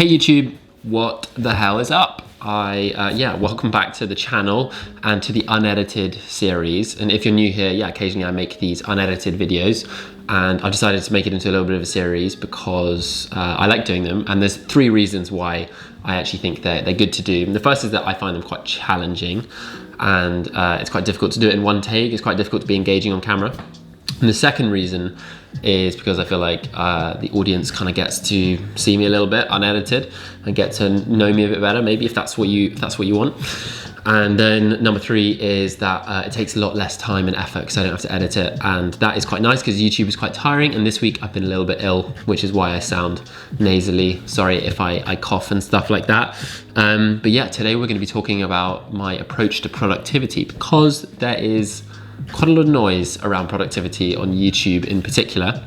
Hey YouTube, what the hell is up? Welcome back to the channel and to the unedited series. And if you're new here, occasionally I make these unedited videos, and I've decided to make it into a little bit of a series because I like doing them. And there's three reasons why I actually think they're good to do. And the first is that I find them quite challenging, and it's quite difficult to do it in one take. It's quite difficult to be engaging on camera. And the second reason is because I feel like the audience kind of gets to see me a little bit unedited and get to know me a bit better, maybe if that's what you want. And then number three is that it takes a lot less time and effort because I don't have to edit it, and that is quite nice because YouTube is quite tiring. And this week I've been a little bit ill, which is why I sound nasally. Sorry if I cough and stuff like that. But yeah, today we're going to be talking about my approach to productivity, because there is quite a lot of noise around productivity on YouTube in particular,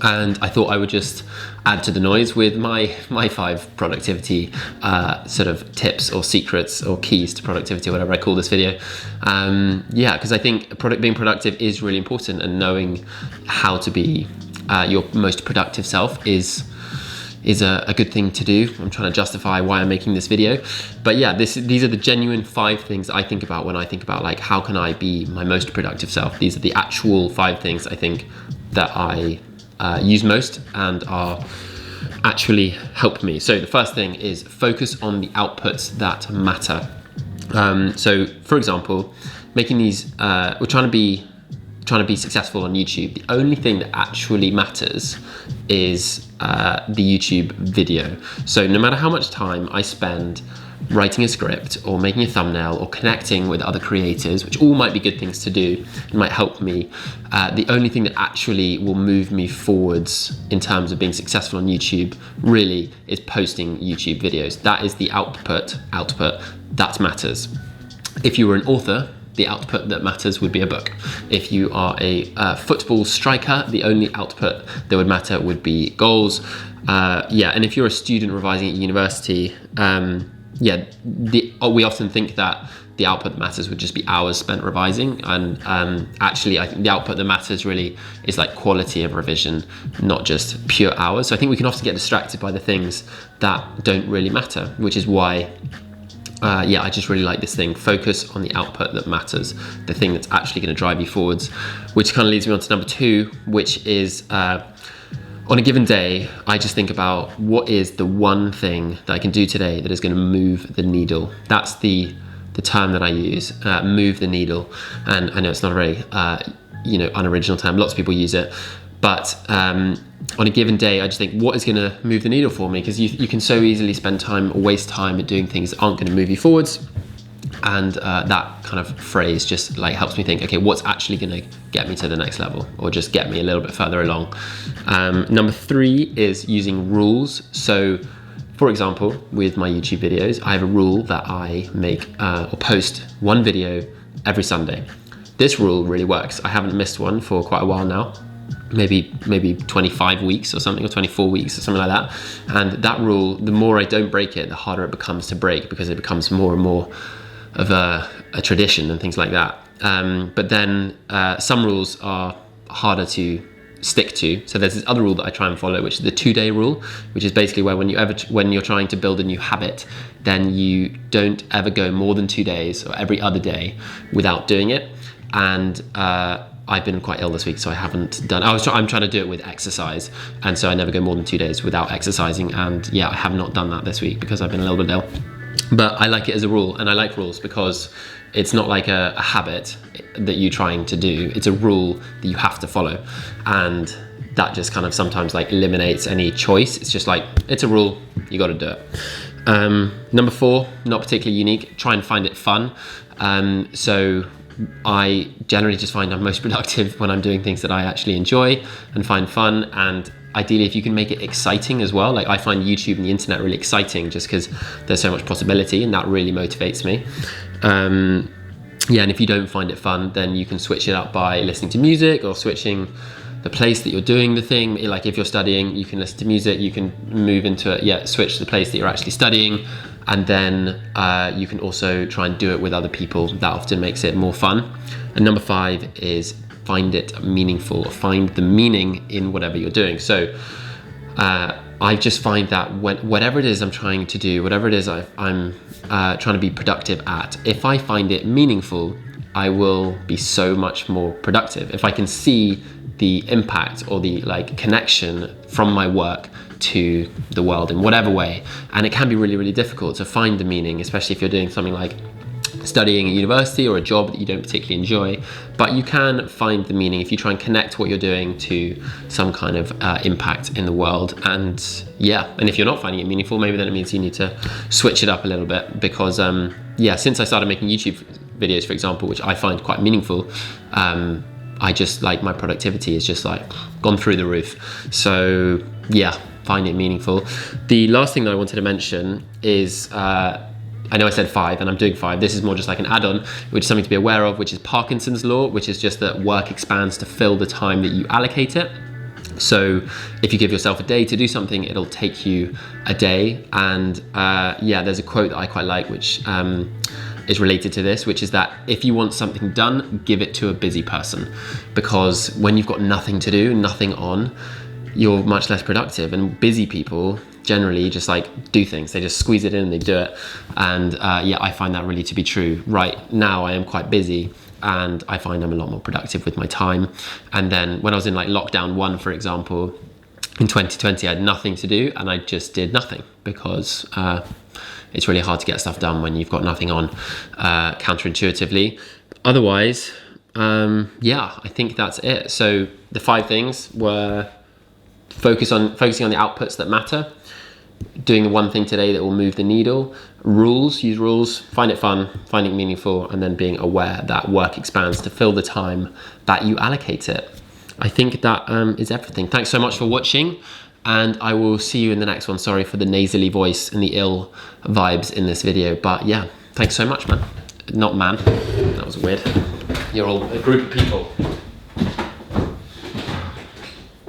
and I thought I would just add to the noise with my 5 productivity sort of tips or secrets or keys to productivity, whatever I call this video. Because I think being productive is really important, and knowing how to be your most productive self is a good thing to do. I'm trying to justify why I'm making this video, but yeah, these are the genuine 5 things I think about when I think about like how can I be my most productive self. These are the actual 5 things I think that I use most and are actually help me. So the first thing is focus on the outputs that matter. So for example, making these, we're trying to be successful on YouTube. The only thing that actually matters is the YouTube video. So no matter how much time I spend writing a script or making a thumbnail or connecting with other creators, which all might be good things to do and might help me, the only thing that actually will move me forwards in terms of being successful on YouTube really is posting YouTube videos. That is the output that matters. If you were an author, the output that matters would be a book. If you are a football striker, the only output that would matter would be goals. And if you're a student revising at university, we often think that the output that matters would just be hours spent revising, and actually I think the output that matters really is like quality of revision, not just pure hours. So I think we can often get distracted by the things that don't really matter, which is why I just really like this thing. Focus on the output that matters, the thing that's actually going to drive you forwards, which kind of leads me on to number 2, which is on a given day, I just think about what is the one thing that I can do today that is going to move the needle. That's the term that I use, move the needle. And I know it's not a very unoriginal term. Lots of people use it. But on a given day, I just think, what is going to move the needle for me? Because you can so easily spend time or waste time at doing things that aren't going to move you forwards. And that kind of phrase just like helps me think, okay, what's actually going to get me to the next level, or just get me a little bit further along. Number 3 is using rules. So for example, with my YouTube videos, I have a rule that I make or post one video every Sunday. This rule really works. I haven't missed one for quite a while now. Maybe 25 weeks or something, or 24 weeks or something like that. And that rule, the more I don't break it, the harder it becomes to break, because it becomes more and more of a tradition and things like that. But then some rules are harder to stick to. So there's this other rule that I try and follow, which is the 2-day rule, which is basically where when you're trying to build a new habit, then you don't ever go more than 2 days or every other day without doing it. And I've been quite ill this week, so I haven't done. I'm trying to do it with exercise, and so I never go more than 2 days without exercising. And yeah, I have not done that this week because I've been a little bit ill. But I like it as a rule, and I like rules because it's not like a habit that you're trying to do. It's a rule that you have to follow, and that just kind of sometimes like eliminates any choice. It's just like, it's a rule, you got to do it. Number 4, not particularly unique. Try and find it fun. So I generally just find I'm most productive when I'm doing things that I actually enjoy and find fun, and ideally if you can make it exciting as well. Like I find YouTube and the internet really exciting just because there's so much possibility, and that really motivates me. And if you don't find it fun, then you can switch it up by listening to music or switching the place that you're doing the thing. Like if you're studying, you can listen to music, you can move into it, switch to the place that you're actually studying. And then you can also try and do it with other people. That often makes it more fun. And number 5 is find it meaningful. Find the meaning in whatever you're doing. So I just find that whatever it is I'm trying to do, whatever it is I'm trying to be productive at, if I find it meaningful, I will be so much more productive. If I can see the impact or the like connection from my work to the world in whatever way. And it can be really, really difficult to find the meaning, especially if you're doing something like studying at university or a job that you don't particularly enjoy. But you can find the meaning if you try and connect what you're doing to some kind of impact in the world. And yeah, and if you're not finding it meaningful, maybe then it means you need to switch it up a little bit, because yeah, since I started making YouTube videos, for example, which I find quite meaningful, I just like my productivity is just like gone through the roof. So yeah, find it meaningful. The last thing that I wanted to mention is, I know I said 5 and I'm doing 5. This is more just like an add-on, which is something to be aware of, which is Parkinson's law, which is just that work expands to fill the time that you allocate it. So if you give yourself a day to do something, it'll take you a day. And yeah, there's a quote that I quite like, which is related to this, which is that if you want something done, give it to a busy person, because when you've got nothing to do, nothing on, you're much less productive. And busy people generally just like do things, they just squeeze it in and they do it. And yeah, I find that really to be true. Right now I am quite busy and I find I'm a lot more productive with my time. And then when I was in like lockdown 1, for example, in 2020, I had nothing to do and I just did nothing, because it's really hard to get stuff done when you've got nothing on, counterintuitively. Otherwise, yeah, I think that's it. So the 5 things were focusing on the outputs that matter, doing the one thing today that will move the needle, use rules, find it fun, find it meaningful, and then being aware that work expands to fill the time that you allocate it. I think that is everything. Thanks so much for watching, and I will see you in the next one. Sorry for the nasally voice and the ill vibes in this video, but yeah, thanks so much, man. Not man, that was weird. You're all a group of people.